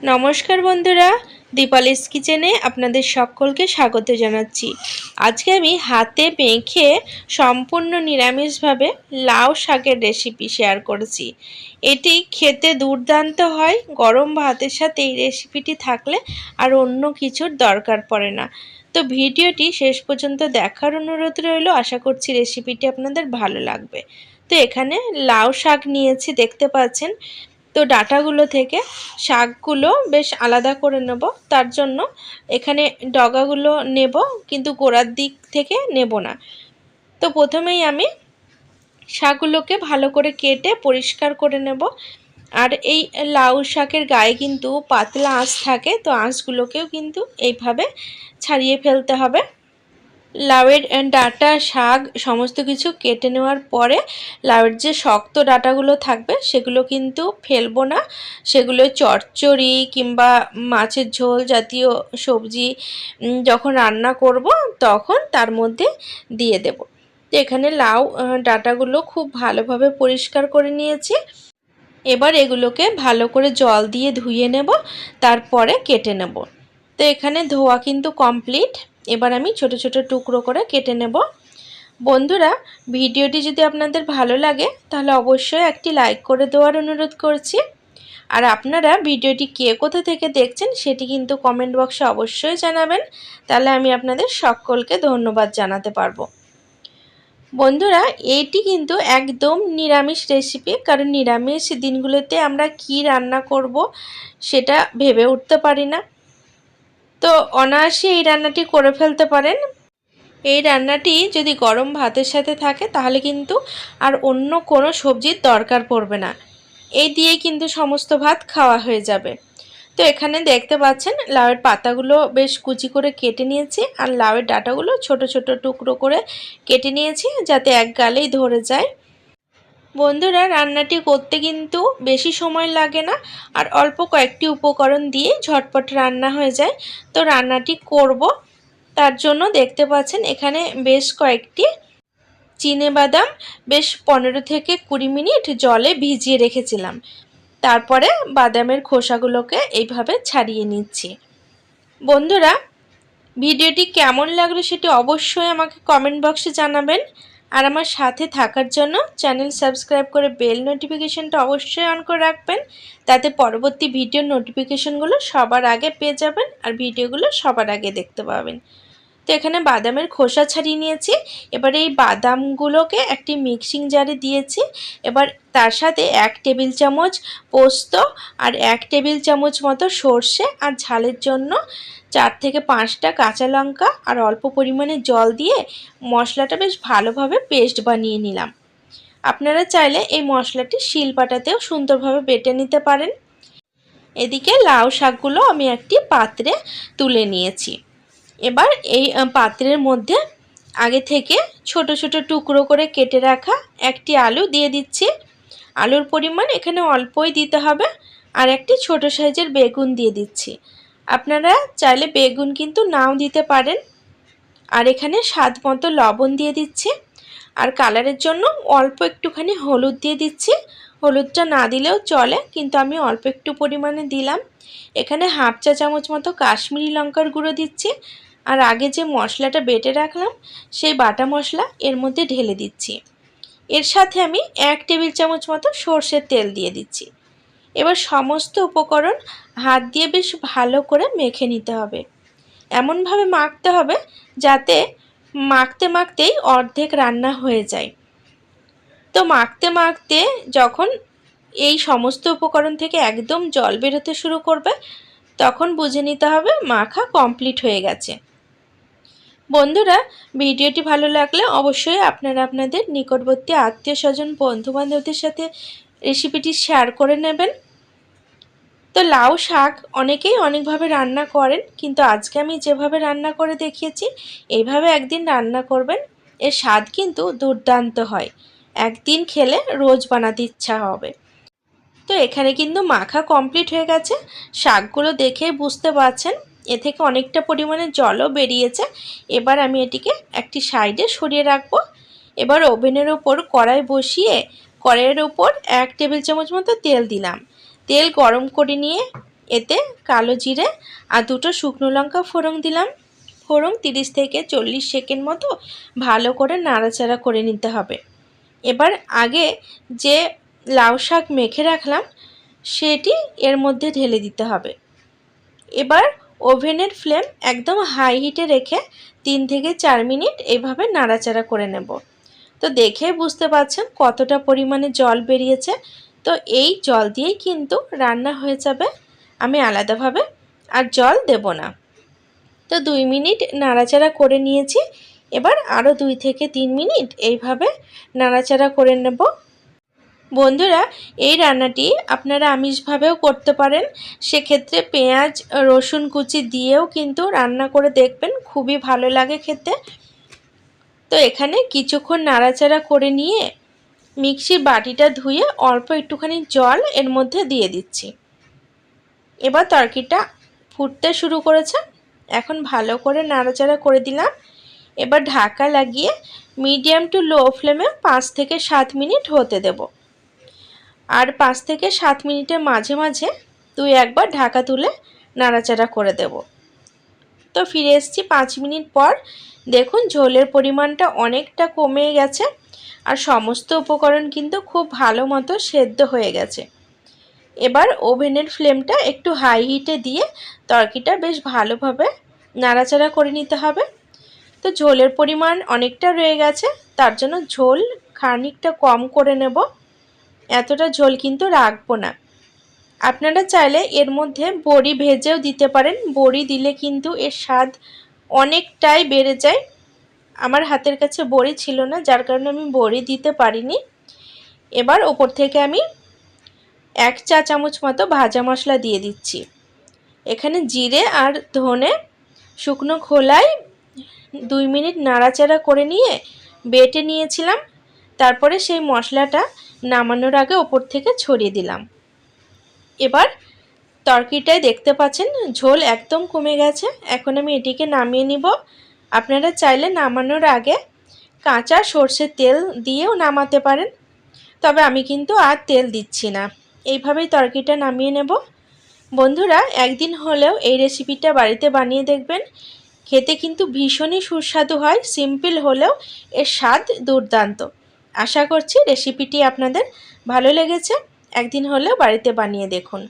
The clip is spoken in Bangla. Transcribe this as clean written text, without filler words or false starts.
নমস্কার বন্ধুরা, দীপালিস কিচেনে আপনাদের সকলকে স্বাগত জানাচ্ছি। আজকে আমি হাতে মেখে সম্পূর্ণ নিরামিষভাবে লাউ শাকের রেসিপি শেয়ার করেছি। এটি খেতে দুর্দান্ত হয়। গরম ভাতের সাথে এই রেসিপিটি থাকলে আর অন্য কিছুর দরকার পড়ে না। তো ভিডিওটি শেষ পর্যন্ত দেখার অনুরোধ রইল। আশা করছি রেসিপিটি আপনাদের ভালো লাগবে। তো এখানে লাউ শাক নিয়েছি, দেখতে পাচ্ছেন। তো ডাঁটাগুলো থেকে শাকগুলো বেশ আলাদা করে নেব। তার জন্য এখানে ডগাগুলো নেব, কিন্তু গোড়ার দিক থেকে নেব না। তো প্রথমেই আমি শাকগুলোকে ভালো করে কেটে পরিষ্কার করে নেব। আর এই লাউ শাকের গায়ে কিন্তু পাতলা আঁশ থাকে, তো আঁশগুলোকেও কিন্তু এইভাবে ছাড়িয়ে ফেলতে হবে। লাউয়ের ডাঁটা শাক সমস্ত কিছু কেটে নেওয়ার পরে লাউয়ের যে শক্ত ডাঁটাগুলো থাকবে সেগুলো কিন্তু ফেলবো না। সেগুলো চচ্চড়ি কিংবা মাছের ঝোল জাতীয় সবজি যখন রান্না করব তখন তার মধ্যে দিয়ে দেব। তো এখানে লাউ ডাঁটাগুলো খুব ভালোভাবে পরিষ্কার করে নিয়েছি। এবার এগুলোকে ভালো করে জল দিয়ে ধুয়ে নেব, তারপরে কেটে নেব। তো এখানে ধোয়া কিন্তু কমপ্লিট। এবার আমি ছোট ছোট টুকরো করে কেটে নেব। বন্ধুরা, ভিডিওটি যদি আপনাদের ভালো লাগে তাহলে অবশ্যই একটি লাইক করে দেওয়ার অনুরোধ করছি। আর আপনারা ভিডিওটি কে কোথা থেকে দেখছেন সেটি কিন্তু কমেন্ট বক্সে অবশ্যই জানাবেন, তাহলে আমি আপনাদের সকলকে ধন্যবাদ জানাতে পারবো। বন্ধুরা, এইটি কিন্তু একদম নিরামিষ রেসিপি, কারণ নিরামিষ দিনগুলোতে আমরা কি রান্না করব সেটা ভেবে উঠতে পারি না। তো অনায়াসে এই রান্নাটি করে ফেলতে পারেন। এই রান্নাটি যদি গরম ভাতের সাথে থাকে তাহলে কিন্তু আর অন্য কোনো সবজির দরকার পড়বে না। এই দিয়ে কিন্তু সমস্ত ভাত খাওয়া হয়ে যাবে। তো এখানে দেখতে পাচ্ছেন লাউয়ের পাতাগুলো বেশ কুচি করে কেটে নিয়েছি, আর লাউয়ের ডাঁটাগুলো ছোট ছোট টুকরো করে কেটে নিয়েছি যাতে এক গালেই ধরে যায়। বন্ধুরা, রান্নাটি করতে কিন্তু বেশি সময় লাগে না, আর অল্প কয়েকটি উপকরণ দিয়ে ঝটপট রান্না হয়ে যায়। তো রান্নাটি করব, তার জন্য দেখতে পাচ্ছেন এখানে বেশ কয়েকটি চিনেবাদাম বেশ 15 থেকে 20 মিনিট জলে ভিজিয়ে রেখেছিলাম। তারপরে বাদামের খোসাগুলোকে এইভাবে ছাড়িয়ে নিচ্ছি। বন্ধুরা, ভিডিওটি কেমন লাগলো সেটি অবশ্যই আমাকে কমেন্ট বক্সে জানাবেন। আর আমার সাথে থাকার জন্য চ্যানেল সাবস্ক্রাইব করে বেল নোটিফিকেশনটা অবশ্যই অন করে রাখবেন, তাতে পরবর্তী ভিডিওর নোটিফিকেশনগুলো সবার আগে পেয়ে যাবেন আর ভিডিওগুলো সবার আগে দেখতে পাবেন। তো এখানে বাদামের খোসা ছাড়িয়ে নিয়েছি। এবার এই বাদামগুলোকে একটি মিক্সিং জারে দিয়েছি। এবার তার সাথে 1 টেবিল চামচ পোস্ত আর 1 টেবিল চামচ মতো সর্ষে, আর ঝালের জন্য 4 থেকে 5টা কাঁচা লঙ্কা আর অল্প পরিমাণে জল দিয়ে মশলাটা বেশ ভালোভাবে পেস্ট বানিয়ে নিলাম। আপনারা চাইলে এই মশলাটি শিলপাটাতেও সুন্দরভাবে বেটে নিতে পারেন। এদিকে লাউ শাকগুলো আমি একটি পাত্রে তুলে নিয়েছি। এবার এই পাত্রের মধ্যে আগে থেকে ছোট ছোট টুকরো করে কেটে রাখা একটি আলু দিয়ে দিচ্ছি। আলুর পরিমাণ এখানে অল্পই দিতে হবে। আর একটি ছোট সাইজের বেগুন দিয়ে দিচ্ছি। আপনারা চাইলে বেগুন কিন্তু নাও দিতে পারেন। আর এখানে স্বাদ মতো লবণ দিয়ে দিচ্ছি। আর কালারের জন্য অল্প একটুখানি হলুদ দিয়ে দিচ্ছি। হলুদটা না দিলেও চলে, কিন্তু আমি অল্প একটু পরিমাণে দিলাম। এখানে হাফ চা চামচ মতো কাশ্মীরি লঙ্কার গুঁড়ো দিচ্ছি। আর আগে যে মশলাটা বেটে রাখলাম সেই বাটা মশলা এর মধ্যে ঢেলে দিচ্ছি। এর সাথে আমি 1 টেবিল চামচ মতো সর্ষের তেল দিয়ে দিচ্ছি। এবার সমস্ত উপকরণ হাত দিয়ে বেশ ভালো করে মেখে নিতে হবে। এমনভাবে মাখতে হবে যাতে মাখতে মাখতেই অর্ধেক রান্না হয়ে যায়। তো মাখতে মাখতে যখন এই সমস্ত উপকরণ থেকে একদম জল বেরোতে শুরু করবে তখন বুঝে নিতে হবে মাখা কমপ্লিট হয়ে গেছে। বন্ধুরা, ভিডিওটি ভালো লাগলে অবশ্যই আপনারা আপনাদের নিকটবর্তী আত্মীয় স্বজন বন্ধু বান্ধবদের সাথে রেসিপিটি শেয়ার করে নেবেন। তো লাউ শাক অনেকেই অনেকভাবে রান্না করেন, কিন্তু আজকে আমি যেভাবে রান্না করে দেখিয়েছি এইভাবে একদিন রান্না করবেন। এর স্বাদ কিন্তু দুর্দান্ত হয়। একদিন খেলে রোজ বানাতে ইচ্ছা হবে। তো এখানে কিন্তু মাখা কমপ্লিট হয়ে গেছে। শাকগুলো দেখে বুঝতে পারছেন এ থেকে অনেকটা পরিমাণে জলও বেরিয়েছে। এবার আমি এটিকে একটি সাইডে সরিয়ে রাখবো। এবার ওভেনের ওপর কড়াই বসিয়ে কড়াইয়ের ওপর 1 টেবিল চামচ মতো তেল দিলাম। তেল গরম করে নিয়ে এতে কালো জিরে আর দুটো শুকনো লঙ্কা ফোড়ন দিলাম। ফোড়ন 30 থেকে 40 সেকেন্ড মতো ভালো করে নাড়াচাড়া করে নিতে হবে। এবার আগে যে লাউ শাক মেখে রাখলাম সেটি এর মধ্যে ঢেলে দিতে হবে। এবার ওভেনের ফ্লেম একদম হাই হিটে রেখে 3 থেকে 4 মিনিট এইভাবে নাড়াচাড়া করে নেব। তো দেখে বুঝতে পারছেন কতটা পরিমাণে জল বেরিয়েছে। তো এই জল দিয়েই কিন্তু রান্না হয়ে যাবে, আমি আলাদাভাবে আর জল দেব না। তো 2 মিনিট নাড়াচাড়া করে নিয়েছি। এবার আরও 2 থেকে 3 মিনিট এইভাবে নাড়াচাড়া করে নেব। বন্ধুরা, এই রান্নাটি আপনারা আমিষভাবেও করতে পারেন, সেক্ষেত্রে পেঁয়াজ রসুন কুচি দিয়েও কিন্তু রান্না করে দেখবেন, খুবই ভালো লাগে খেতে। তো এখানে কিছুক্ষণ নাড়াচাড়া করে নিয়ে মিক্সির বাটিটা ধুয়ে অল্প একটুখানি জল এর মধ্যে দিয়ে দিচ্ছি। এবার তরকারিটা ফুটতে শুরু করেছে, এখন ভালো করে নাড়াচাড়া করে দিলাম। এবার ঢাকা লাগিয়ে মিডিয়াম টু লো ফ্লেমে 5 থেকে 7 মিনিট হতে দেব। আর 5 থেকে 7 মিনিটের মাঝে মাঝে 2-1 বার ঢাকা তুলে নাড়াচাড়া করে দেব। তো ফিরে এসেছি 5 মিনিট পর। দেখুন ঝোলের পরিমাণটা অনেকটা কমে গেছে আর সমস্ত উপকরণ কিন্তু খুব ভালো মতো সেদ্ধ হয়ে গেছে। এবার ওভেনের ফ্লেমটা একটু হাই হিটে দিয়ে তরকারিটা বেশ ভালোভাবে নাড়াচাড়া করে নিতে হবে। তো ঝোলের পরিমাণ অনেকটা রয়ে গেছে, তার জন্য ঝোল খানিকটা কম করে নেব, এতটা ঝোল কিন্তু রাখবো না। আপনারা চাইলে এর মধ্যে বড়ি ভেজেও দিতে পারেন, বড়ি দিলে কিন্তু এর স্বাদ অনেকটাই বেড়ে যায়। আমার হাতের কাছে বড়ি ছিল না, যার কারণে আমি বড়ি দিতে পারিনি। এবার ওপর থেকে আমি 1 চা চামচ মতো ভাজা মশলা দিয়ে দিচ্ছি। এখানে জিরে আর ধনে শুকনো খোলায় 2 মিনিট নাড়াচাড়া করে নিয়ে বেটে নিয়েছিলাম, তারপরে সেই মশলাটা নামানোর আগে ওপর থেকে ছড়িয়ে দিলাম। এবার তরকারিটায় দেখতে পাচ্ছেন ঝোল একদম কমে গেছে, এখন আমি এটিকে নামিয়ে নিব। আপনারা চাইলে নামানোর আগে কাঁচা সর্ষের তেল দিয়েও নামাতে পারেন, তবে আমি কিন্তু আর তেল দিচ্ছি না, এইভাবেই তরকারিটা নামিয়ে নেব। বন্ধুরা, একদিন হলেও এই রেসিপিটা বাড়িতে বানিয়ে দেখবেন, খেতে কিন্তু ভীষণই সুস্বাদু হয়। সিম্পল হলেও এর স্বাদ দুর্দান্ত। আশা করছি রেসিপিটি আপনাদের ভালো লেগেছে, একদিন হলেও বাড়িতে বানিয়ে দেখুন।